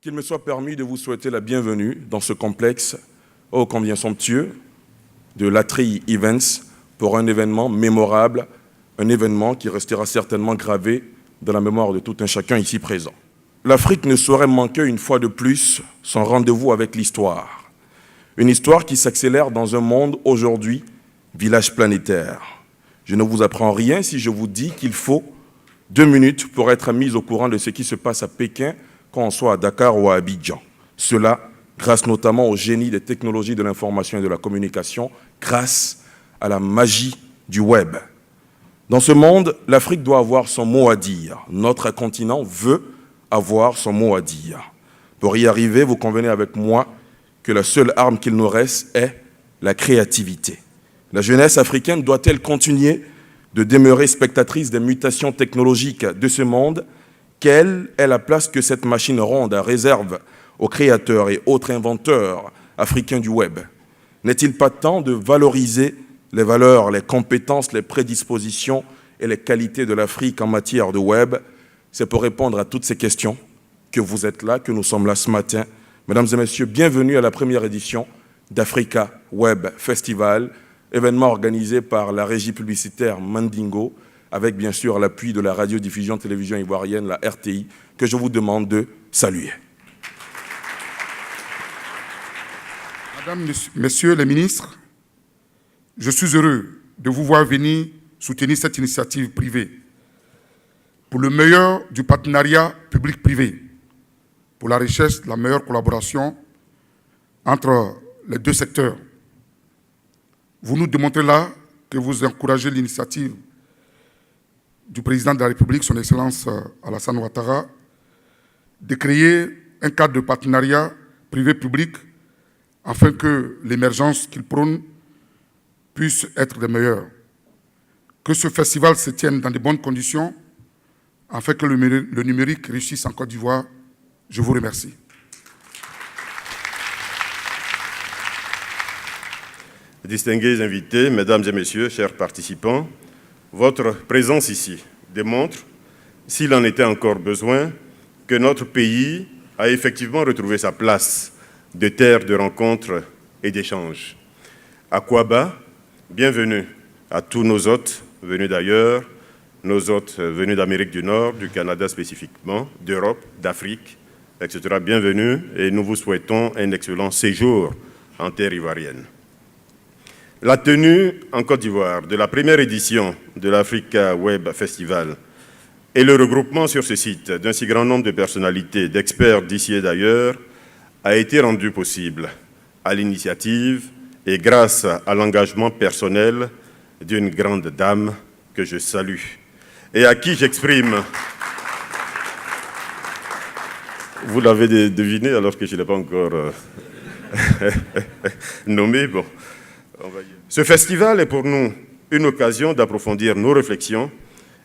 Qu'il me soit permis de vous souhaiter la bienvenue dans ce complexe ô combien somptueux de l'Atri Events pour un événement mémorable, un événement qui restera certainement gravé dans la mémoire de tout un chacun ici présent. L'Afrique ne saurait manquer une fois de plus son rendez-vous avec l'histoire. Une histoire qui s'accélère dans un monde aujourd'hui, village planétaire. Je ne vous apprends rien si je vous dis qu'il faut 2 minutes pour être mis au courant de ce qui se passe à Pékin, qu'on soit à Dakar ou à Abidjan. Cela grâce notamment au génie des technologies de l'information et de la communication, grâce à la magie du web. Dans ce monde, l'Afrique doit avoir son mot à dire. Notre continent veut avoir son mot à dire. Pour y arriver, vous convenez avec moi que la seule arme qu'il nous reste est la créativité. La jeunesse africaine doit-elle continuer de demeurer spectatrice des mutations technologiques de ce monde? Quelle est la place que cette machine ronde réserve aux créateurs et autres inventeurs africains du web? N'est-il pas temps de valoriser les valeurs, les compétences, les prédispositions et les qualités de l'Afrique en matière de web? C'est pour répondre à toutes ces questions que vous êtes là, que nous sommes là ce matin. Mesdames et messieurs, bienvenue à la première édition d'Africa Web Festival, événement organisé par la régie publicitaire Mandingo, avec bien sûr l'appui de la radiodiffusion télévision ivoirienne, la RTI, que je vous demande de saluer. Mesdames, Messieurs les ministres, je suis heureux de vous voir venir soutenir cette initiative privée pour le meilleur du partenariat public-privé, pour la recherche de la meilleure collaboration entre les deux secteurs. Vous nous démontrez là que vous encouragez l'initiative du président de la République, son Excellence Alassane Ouattara, de créer un cadre de partenariat privé-public afin que l'émergence qu'il prône puisse être des meilleures. Que ce festival se tienne dans de bonnes conditions afin que le numérique réussisse en Côte d'Ivoire. Je vous remercie. Distingués invités, mesdames et messieurs, chers participants, votre présence ici démontre, s'il en était encore besoin, que notre pays a effectivement retrouvé sa place de terre de rencontres et d'échanges. À Kouaba, bienvenue à tous nos hôtes venus d'ailleurs, nos hôtes venus d'Amérique du Nord, du Canada spécifiquement, d'Europe, d'Afrique, etc. Bienvenue et nous vous souhaitons un excellent séjour en terre ivoirienne. La tenue en Côte d'Ivoire de la première édition de l'Africa Web Festival et le regroupement sur ce site d'un si grand nombre de personnalités, d'experts d'ici et d'ailleurs, a été rendu possible à l'initiative et grâce à l'engagement personnel d'une grande dame que je salue et à qui j'exprime, vous l'avez deviné alors que je ne l'ai pas encore nommé, bon. Ce festival est pour nous une occasion d'approfondir nos réflexions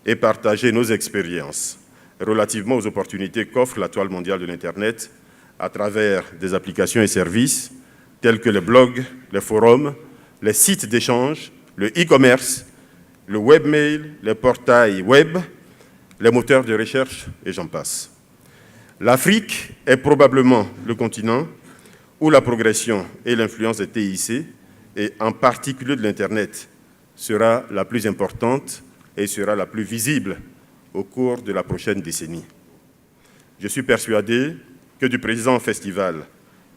et partager nos expériences relativement aux opportunités qu'offre la toile mondiale de l'Internet à travers des applications et services tels que les blogs, les forums, les sites d'échange, le e-commerce, le webmail, les portails web, les moteurs de recherche et j'en passe. L'Afrique est probablement le continent où la progression et l'influence des TIC et en particulier de l'Internet, sera la plus importante et sera la plus visible au cours de la prochaine décennie. Je suis persuadé que du présent festival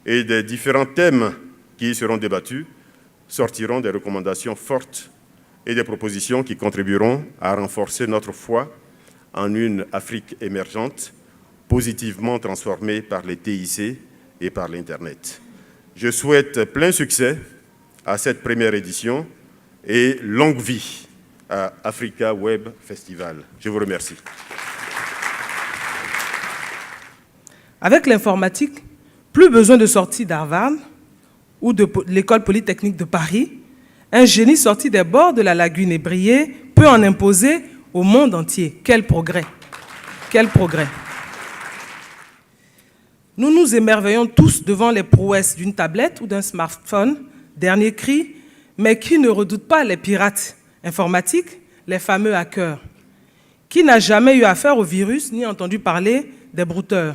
et des différents thèmes qui y seront débattus sortiront des recommandations fortes et des propositions qui contribueront à renforcer notre foi en une Afrique émergente, positivement transformée par les TIC et par l'Internet. Je souhaite plein succès à cette première édition et longue vie à Africa Web Festival. Je vous remercie. Avec l'informatique, plus besoin de sortie d'Harvard ou de l'école polytechnique de Paris. Un génie sorti des bords de la lagune ébriée peut en imposer au monde entier. Quel progrès! Quel progrès! Nous nous émerveillons tous devant les prouesses d'une tablette ou d'un smartphone, dernier cri, mais qui ne redoute pas les pirates informatiques, les fameux hackers? Qui n'a jamais eu affaire au virus ni entendu parler des brouteurs?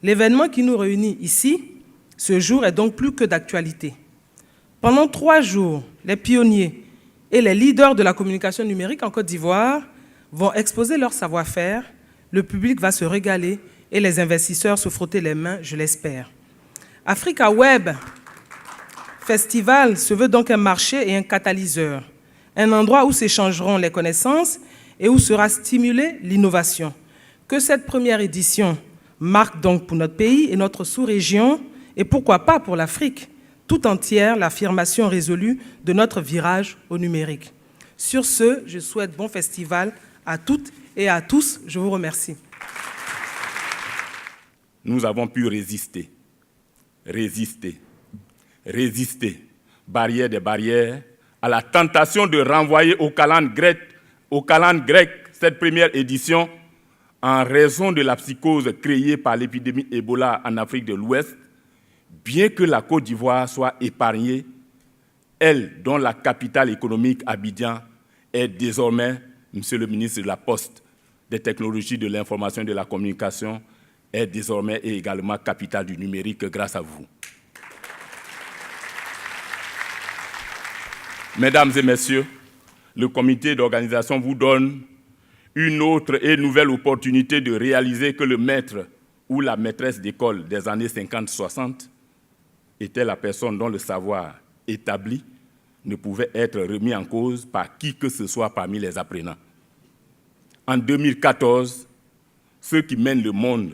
L'événement qui nous réunit ici, ce jour, est donc plus que d'actualité. Pendant 3 jours, les pionniers et les leaders de la communication numérique en Côte d'Ivoire vont exposer leur savoir-faire, le public va se régaler et les investisseurs se frotter les mains, je l'espère. Africa Web Festival se veut donc un marché et un catalyseur, un endroit où s'échangeront les connaissances et où sera stimulée l'innovation. Que cette première édition marque donc pour notre pays et notre sous-région, et pourquoi pas pour l'Afrique tout entière, l'affirmation résolue de notre virage au numérique. Sur ce, je souhaite bon festival à toutes et à tous. Je vous remercie. Nous avons pu résister, barrière des barrières, à la tentation de renvoyer au calendrier grec cette première édition en raison de la psychose créée par l'épidémie Ebola en Afrique de l'Ouest, bien que la Côte d'Ivoire soit épargnée, elle, dont la capitale économique, Abidjan, est désormais, Monsieur le ministre de la Poste, des technologies de l'information et de la communication, est désormais et également capitale du numérique grâce à vous. Mesdames et messieurs, le comité d'organisation vous donne une autre et nouvelle opportunité de réaliser que le maître ou la maîtresse d'école des années 50-60 était la personne dont le savoir établi ne pouvait être remis en cause par qui que ce soit parmi les apprenants. En 2014, ceux qui mènent le monde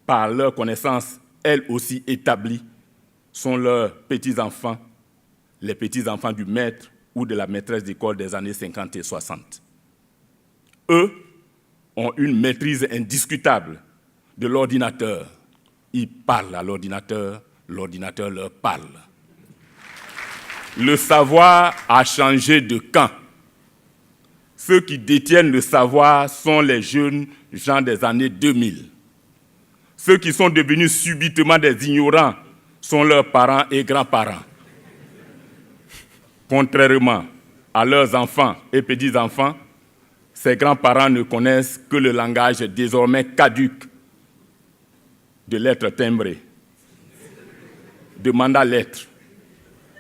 par leurs connaissances, elles aussi établies, sont leurs petits-enfants, les petits-enfants du maître ou de la maîtresse d'école des années 50 et 60. Eux ont une maîtrise indiscutable de l'ordinateur. Ils parlent à l'ordinateur, l'ordinateur leur parle. Le savoir a changé de camp. Ceux qui détiennent le savoir sont les jeunes gens des années 2000. Ceux qui sont devenus subitement des ignorants sont leurs parents et grands-parents. Contrairement à leurs enfants et petits-enfants, ces grands-parents ne connaissent que le langage désormais caduc de lettres timbrées, de mandat lettres,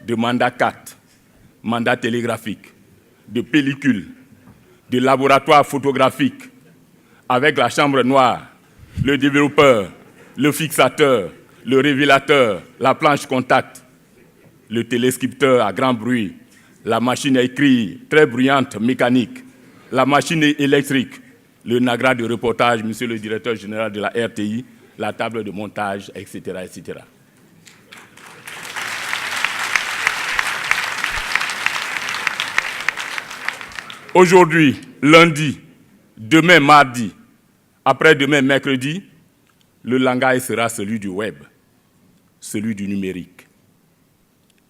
de mandat carte, mandat télégraphique, de pellicule, de laboratoire photographique, avec la chambre noire, le développeur, le fixateur, le révélateur, la planche contact, le téléscripteur à grand bruit, la machine à écrire très bruyante mécanique, la machine électrique, le nagra de reportage, monsieur le directeur général de la RTI, la table de montage, etc., etc. Aujourd'hui, lundi, demain, mardi, après-demain, mercredi, le langage sera celui du web, celui du numérique.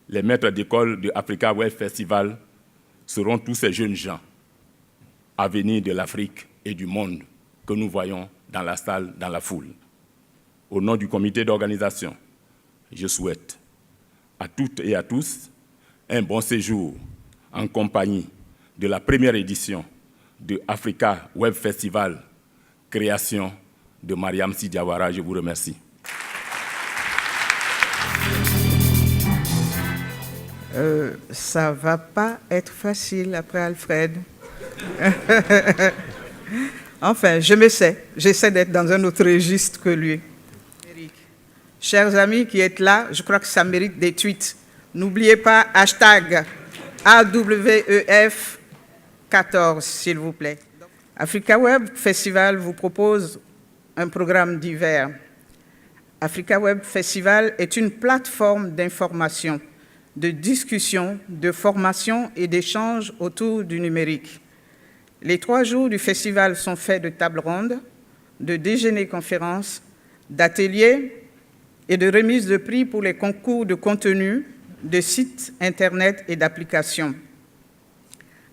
Les maîtres d'école de Africa Web Festival seront tous ces jeunes gens à venir de l'Afrique et du monde que nous voyons dans la salle, dans la foule. Au nom du comité d'organisation, je souhaite à toutes et à tous un bon séjour en compagnie de la première édition de Africa Web Festival, création de Mariam Sy Diawara. Je vous remercie. Ça ne va pas être facile après Alfred. Enfin, je me sais, j'essaie d'être dans un autre registre que lui. Chers amis qui êtes là, je crois que ça mérite des tweets. N'oubliez pas hashtag AWEF14, s'il vous plaît. Africa Web Festival vous propose un programme divers. Africa Web Festival est une plateforme d'information, de discussion, de formation et d'échange autour du numérique. Les 3 jours du festival sont faits de tables rondes, de déjeuners-conférences, d'ateliers et de remises de prix pour les concours de contenu, de sites Internet et d'applications.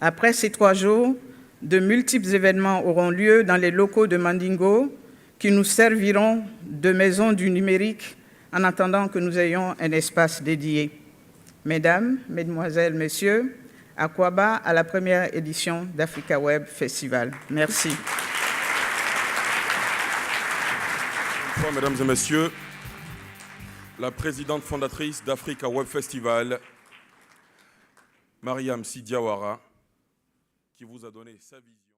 Après ces 3 jours, de multiples événements auront lieu dans les locaux de Mandingo qui nous serviront de maison du numérique en attendant que nous ayons un espace dédié. Mesdames, Mesdemoiselles, Messieurs, Akwaba à la première édition d'Africa Web Festival. Merci. Bonsoir, mesdames et messieurs. La présidente fondatrice d'Africa Web Festival, Mariam Sy Diawara, qui vous a donné sa vision.